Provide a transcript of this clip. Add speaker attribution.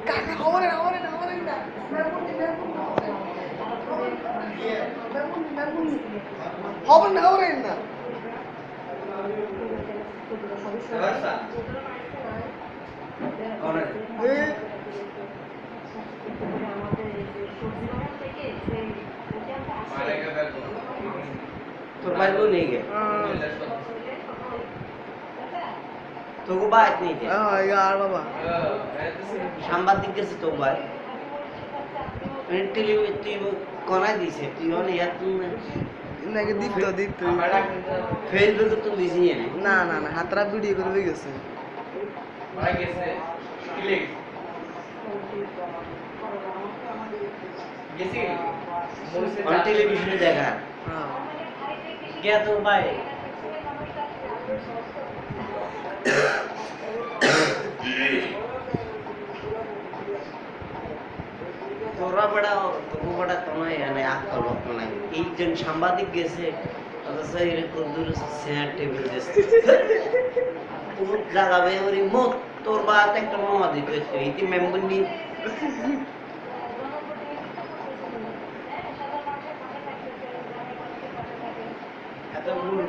Speaker 1: কাকা horn horn horn না হবেন না হরেন না
Speaker 2: তোর ভাই বোন নেই গে তোকে বাইক নেই গে
Speaker 1: यार बाबा
Speaker 2: সাংবাদিক গেছে তো ভাই টেলিভিশন তুই কোনায় দিছে তুই অনেক ইয়ার তুমি
Speaker 1: নাকি দীপ্ত দীপ্ত
Speaker 2: ফেসবুকে তো দিছি
Speaker 1: না না না হাতরা ভিডিও করে দিয়ে গেছে
Speaker 3: ভাই গেছে কি লেগে গেছে
Speaker 2: অন টেলিভিশনে দেখা
Speaker 1: হ্যাঁ
Speaker 2: কে তোর ভাই তোরা বড়া তোকে বড়া তোমায় এনে আক্কল বক্ত নাই এইজন সাংবাদিক গেছে অথচ এরকম দূর চেয়ার টেবিল গেছে পুরো লাগাবে ওরি মত তোর বাত একটা মামা দিতে এইটি মেম্বার নি এত ভুল